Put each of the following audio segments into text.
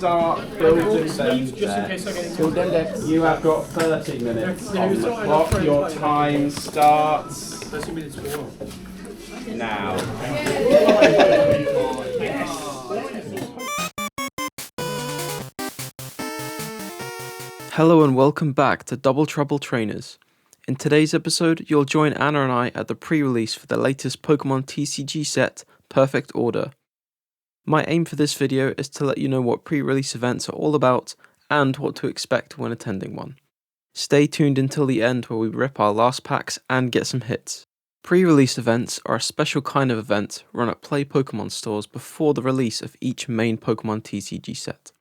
start building them there. You have got 30 minutes on the clock. Your time starts 30 minutes more. now. Hello and welcome back to Double Trouble Trainers. In today's episode, you'll join Anna and I at the pre-release for the latest Pokemon TCG set, Perfect Order. My aim for this video is to let you know what pre-release events are all about and what to expect when attending one. Stay tuned until the end where we rip our last packs and get some hits. Pre-release events are a special kind of event run at Play Pokemon stores before the release of each main Pokemon TCG set.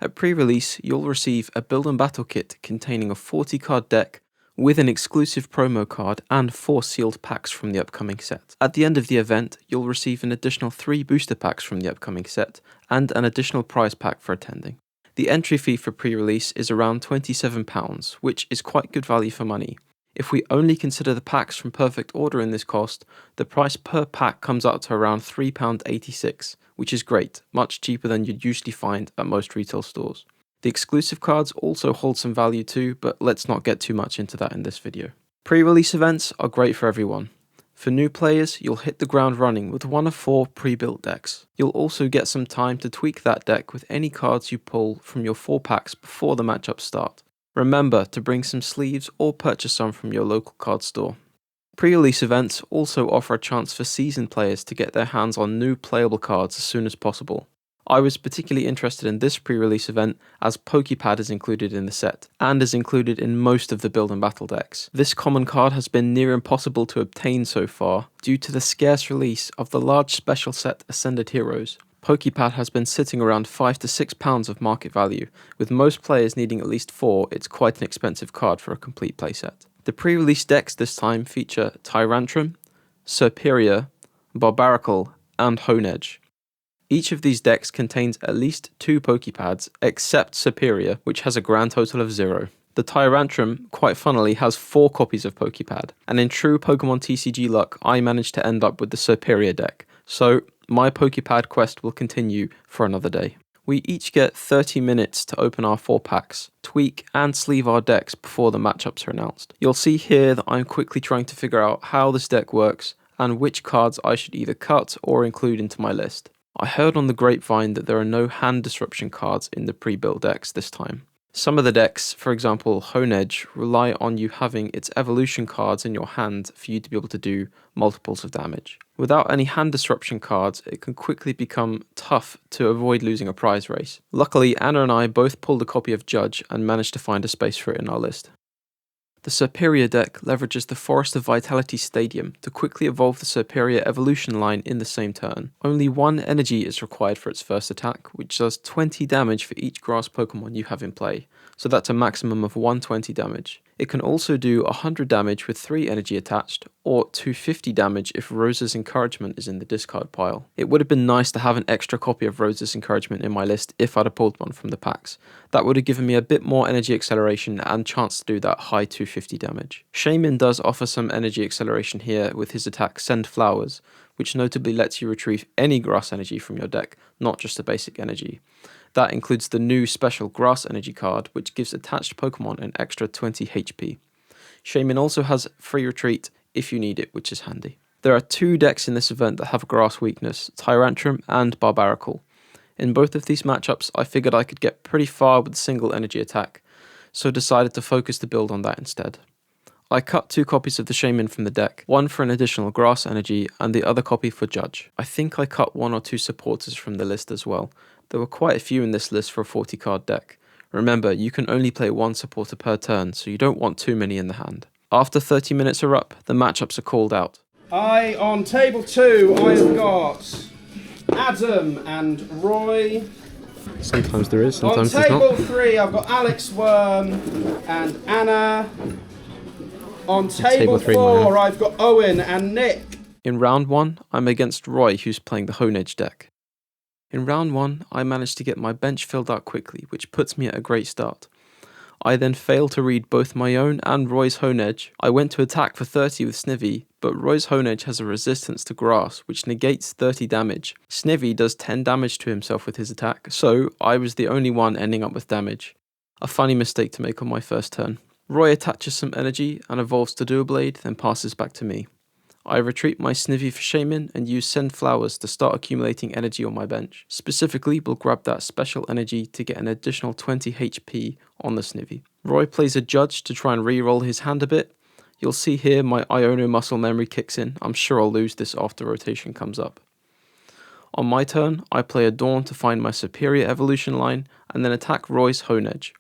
At pre-release, you'll receive a build and battle kit containing a 40 card deck with an exclusive promo card and 4 sealed packs from the upcoming set. At the end of the event, you'll receive an additional 3 booster packs from the upcoming set and an additional prize pack for attending. The entry fee for pre-release is around £27, which is quite good value for money. If we only consider the packs from Perfect Order in this cost, the price per pack comes up to around £3.86, which is great, much cheaper than you'd usually find at most retail stores. The exclusive cards also hold some value too, but let's not get too much into that in this video. Pre-release events are great for everyone. For new players, you'll hit the ground running with one of 4 pre-built decks. You'll also get some time to tweak that deck with any cards you pull from your 4 packs before the matchups start. Remember to bring some sleeves or purchase some from your local card store. Pre-release events also offer a chance for seasoned players to get their hands on new playable cards as soon as possible. I was particularly interested in this pre-release event as PokePad is included in the set, and is included in most of the build and battle decks. This common card has been near impossible to obtain so far due to the scarce release of the large special set Ascended Heroes. PokePad has been sitting around £5 to £6 of market value. With most players needing at least 4, it's quite an expensive card for a complete playset. The pre-release decks this time feature Tyrantrum, Serperior, Barbaracle, and Honedge. Each of these decks contains at least 2 PokePads, except Serperior, which has a grand total of 0. The Tyrantrum, quite funnily, has 4 copies of PokePad, and in true Pokemon TCG luck, I managed to end up with the Serperior deck, so my PokePad quest will continue for another day. We each get 30 minutes to open our 4 packs, tweak and sleeve our decks before the matchups are announced. You'll see here that I'm quickly trying to figure out how this deck works and which cards I should either cut or include into my list. I heard on the grapevine that there are no hand disruption cards in the pre-built decks this time. Some of the decks, for example Honedge, rely on you having its evolution cards in your hand for you to be able to do multiples of damage. Without any hand disruption cards, it can quickly become tough to avoid losing a prize race. Luckily, Anna and I both pulled a copy of Judge and managed to find a space for it in our list. The Serperior deck leverages the Forest of Vitality Stadium to quickly evolve the Serperior evolution line in the same turn. Only 1 energy is required for its first attack, which does 20 damage for each grass Pokemon you have in play, so that's a maximum of 120 damage. It can also do 100 damage with 3 energy attached, or 250 damage if Rose's Encouragement is in the discard pile. It would have been nice to have an extra copy of Rose's Encouragement in my list if I'd have pulled one from the packs. That would have given me a bit more energy acceleration and chance to do that high 250 damage. Shaman does offer some energy acceleration here with his attack Send Flowers, which notably lets you retrieve any grass energy from your deck, not just a basic energy. That includes the new special Grass Energy card, which gives attached Pokemon an extra 20 HP. Shaman also has free retreat if you need it, which is handy. There are 2 decks in this event that have Grass weakness, Tyrantrum and Barbaracle. In both of these matchups, I figured I could get pretty far with a single energy attack, so decided to focus the build on that instead. I cut 2 copies of the Shaman from the deck, one for an additional Grass Energy and the other copy for Judge. I think I cut 1 or 2 supporters from the list as well. There were quite a few in this list for a 40 card deck. Remember, you can only play 1 supporter per turn, so you don't want too many in the hand. After 30 minutes are up, the matchups are called out. On table 2, I have got Adam and Roy. Sometimes there is, sometimes on there's not. table 3, I've got Alex Worm and Anna. On table 4, I've got Owen and Nick. In round 1, I'm against Roy, who's playing the Honedge deck. In round 1, I managed to get my bench filled out quickly, which puts me at a great start. I then failed to read both my own and Roy's Honedge. I went to attack for 30 with Snivy, but Roy's Honedge has a resistance to grass, which negates 30 damage. Snivy does 10 damage to himself with his attack, so I was the only one ending up with damage. A funny mistake to make on my first turn. Roy attaches some energy and evolves to Doublade, then passes back to me. I retreat my Snivy for Shaman and use Send Flowers to start accumulating energy on my bench. Specifically, we'll grab that special energy to get an additional 20 HP on the Snivy. Roy plays a Judge to try and re-roll his hand a bit. You'll see here my Iono muscle memory kicks in. I'm sure I'll lose this after rotation comes up. On my turn, I play a Dawn to find my superior evolution line and then attack Roy's Honedge.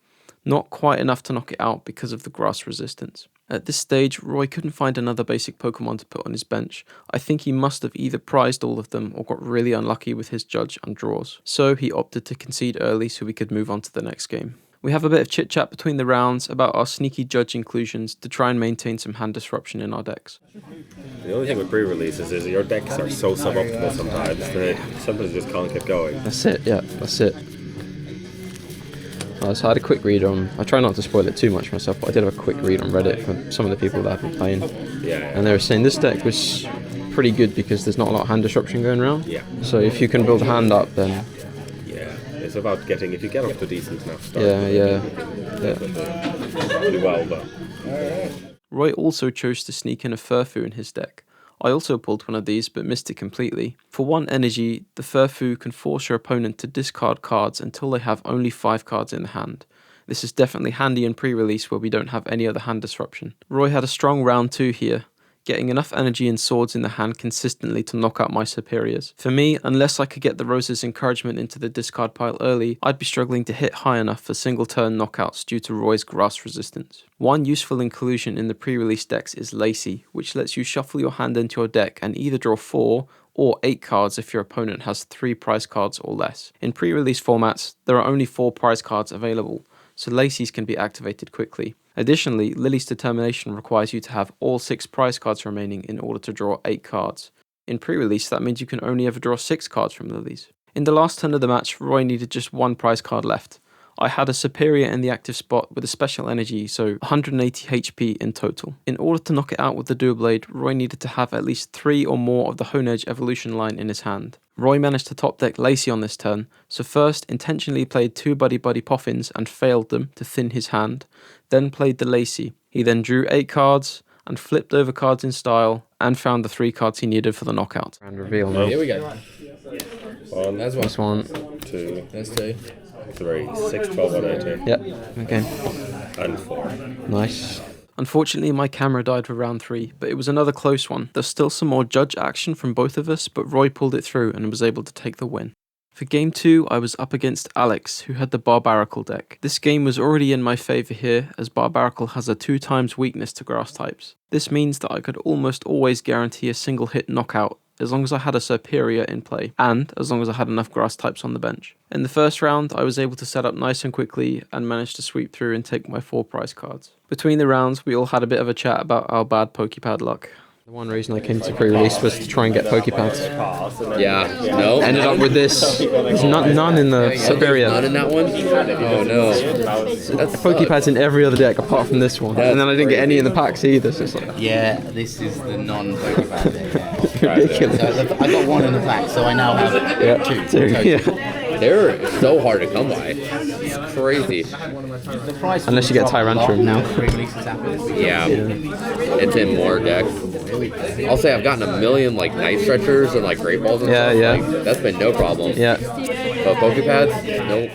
Not quite enough to knock it out because of the grass resistance. At this stage, Roy couldn't find another basic Pokemon to put on his bench. I think he must have either prized all of them or got really unlucky with his Judge and draws. So he opted to concede early so we could move on to the next game. We have a bit of chit chat between the rounds about our sneaky Judge inclusions to try and maintain some hand disruption in our decks. The only thing with pre-releases is your decks are so suboptimal sometimes that sometimes you just can't get going. That's it, yeah, that's it. So I had a quick read on, I try not to spoil it too much myself, but I did have a quick read on Reddit from some of the people that have been playing. Yeah. And they were saying this deck was pretty good because there's not a lot of hand disruption going around. Yeah. So if you can build a hand up, then... Yeah, it's about getting, if you get off to a decent enough start. Yeah. Really well, but... Roy also chose to sneak in a Furfu in his deck. I also pulled one of these but missed it completely. For 1 energy, the Furfu can force your opponent to discard cards until they have only 5 cards in the hand. This is definitely handy in pre-release where we don't have any other hand disruption. Roy had a strong round 2 here, getting enough energy and swords in the hand consistently to knock out my superiors. For me, unless I could get the Rose's encouragement into the discard pile early, I'd be struggling to hit high enough for single turn knockouts due to Roy's grass resistance. One useful inclusion in the pre-release decks is Lacy, which lets you shuffle your hand into your deck and either draw 4 or 8 cards if your opponent has 3 prize cards or less. In pre-release formats, there are only 4 prize cards available, so Lacy's can be activated quickly. Additionally, Lily's Determination requires you to have all 6 prize cards remaining in order to draw 8 cards. In pre-release, that means you can only ever draw 6 cards from Lily's. In the last turn of the match, Roy needed just 1 prize card left. I had a superior in the active spot with a special energy, so 180 HP in total. In order to knock it out with the Doublade, Roy needed to have at least 3 or more of the Honedge evolution line in his hand. Roy managed to top deck Lacy on this turn, so first intentionally played 2 Buddy Buddy Poffins and failed them to thin his hand, then played the Lacy. He then drew 8 cards and flipped over cards in style and found the 3 cards he needed for the knockout. And reveal now. Here we go. One, That's This one. 2, That's 2. 3, 6, 12, 180. Yep, okay. And 4. Nice. Unfortunately, my camera died for round 3, but it was another close one. There's still some more Judge action from both of us, but Roy pulled it through and was able to take the win. For game 2, I was up against Alex, who had the Barbaracle deck. This game was already in my favour here, as Barbaracle has a 2x weakness to grass types. This means that I could almost always guarantee a single hit knockout, as long as I had a superior in play, and as long as I had enough grass types on the bench. In the first round, I was able to set up nice and quickly and managed to sweep through and take my 4 prize cards. Between the rounds, we all had a bit of a chat about our bad PokePad luck. The one reason I came to pre-release was to try and get PokePads. Yeah, no. Ended up with this. There's none in the superior. Not in that one? Oh no. That's PokePads in every other deck apart from this one. And then I didn't get any in the packs either, so it's like... Yeah, this is the non-Pokemon deck. ridiculous. So I got 1 in the pack, so I now have 2. Two, yeah. They're so hard to come by. It's crazy. The price Unless you get Tyrantrum now. Pre-releases happen. Yeah. It's in more decks. I'll say I've gotten a million like Night Stretchers and like Great Balls and stuff. Yeah. Like, that's been no problem. Yeah. But PokePads, nope.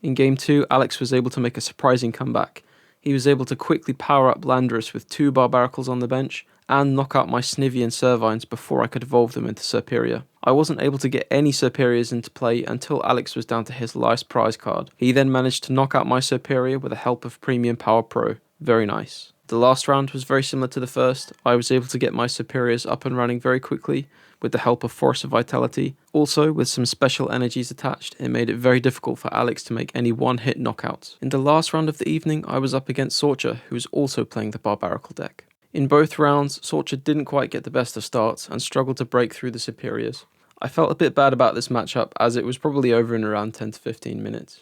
In game 2, Alex was able to make a surprising comeback. He was able to quickly power up Landorus with 2 Barbaracles on the bench and knock out my Snivy and Servines before I could evolve them into Superior. I wasn't able to get any Superiors into play until Alex was down to his last prize card. He then managed to knock out my Superior with the help of Premium Power Pro. Very nice. The last round was very similar to the first. I was able to get my Superiors up and running very quickly with the help of Force of Vitality. Also, with some special energies attached, it made it very difficult for Alex to make any one-hit knockouts. In the last round of the evening, I was up against Sorcha, who was also playing the Barbaracle deck. In both rounds, Sorcha didn't quite get the best of starts and struggled to break through the Superiors. I felt a bit bad about this matchup as it was probably over in around 10 to 15 minutes.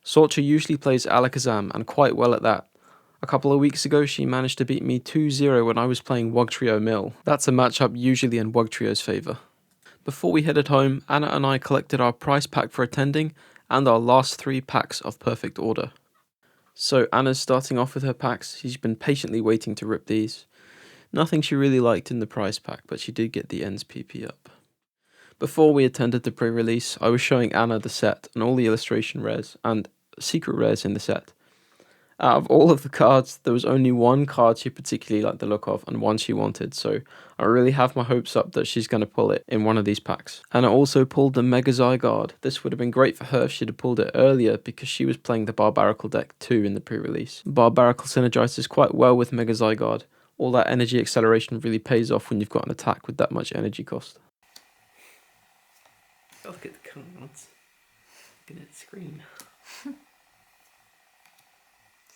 Sorcha usually plays Alakazam and quite well at that. A A couple of weeks ago, she managed to beat me 2-0 when I was playing Wugtrio Mill. That's a matchup usually in Wugtrio's favour. Before we headed home, Anna and I collected our prize pack for attending and our last 3 packs of Perfect Order. So Anna's starting off with her packs. She's been patiently waiting to rip these. Nothing she really liked in the prize pack, but she did get the ends PP up. Before we attended the pre-release, I was showing Anna the set and all the illustration rares and secret rares in the set. Out of all of the cards, there was only one card she particularly liked the look of and one she wanted, so I really have my hopes up that she's going to pull it in one of these packs. Anna also pulled the Mega Zygarde. This would have been great for her if she'd have pulled it earlier because she was playing the Barbaracle deck too in the pre-release. Barbaracle synergizes quite well with Mega Zygarde. All that energy acceleration really pays off when you've got an attack with that much energy cost. Look at the cards. Look at the screen.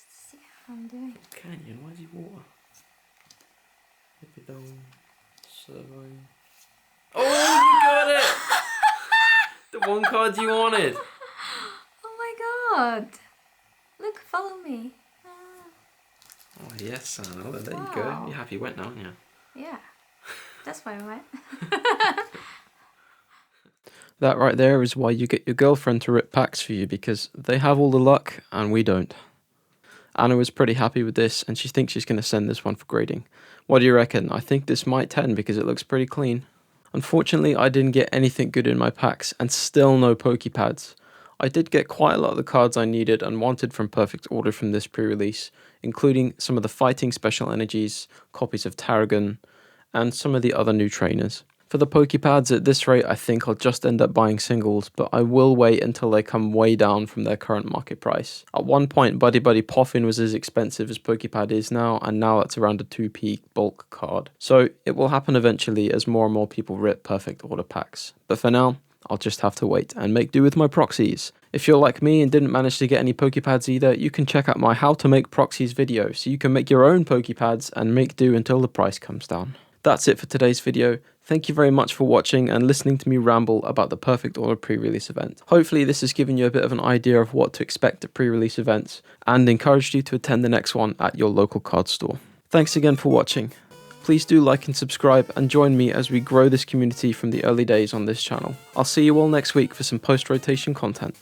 See how I'm doing. Canyon, where's your water? Epidome, Servo. Oh, you got it! The one card you wanted. Oh my god! Look, follow me. Oh yes, Anna. Well, there you go. Wow. You're happy you went now, aren't you? Yeah, that's why I went. That right there is why you get your girlfriend to rip packs for you, because they have all the luck and we don't. Anna was pretty happy with this and she thinks she's going to send this one for grading. What do you reckon? I think this might 10 because it looks pretty clean. Unfortunately, I didn't get anything good in my packs and still no PokePads. I did get quite a lot of the cards I needed and wanted from Perfect Order from this pre-release, including some of the fighting special energies, copies of Tarragon, and some of the other new trainers. For the PokePads at this rate, I think I'll just end up buying singles, but I will wait until they come way down from their current market price. At one point, Buddy Buddy Poffin was as expensive as PokePad is now, and now it's around a 2p bulk card. So it will happen eventually as more and more people rip Perfect Order packs. But for now, I'll just have to wait and make do with my proxies. If you're like me and didn't manage to get any PokePads either, you can check out my How to Make Proxies video, so you can make your own PokePads and make do until the price comes down. That's it for today's video. Thank you very much for watching and listening to me ramble about the Perfect Order pre-release event. Hopefully this has given you a bit of an idea of what to expect at pre-release events and encouraged you to attend the next one at your local card store. Thanks again for watching. Please do like and subscribe and join me as we grow this community from the early days on this channel. I'll see you all next week for some post-rotation content.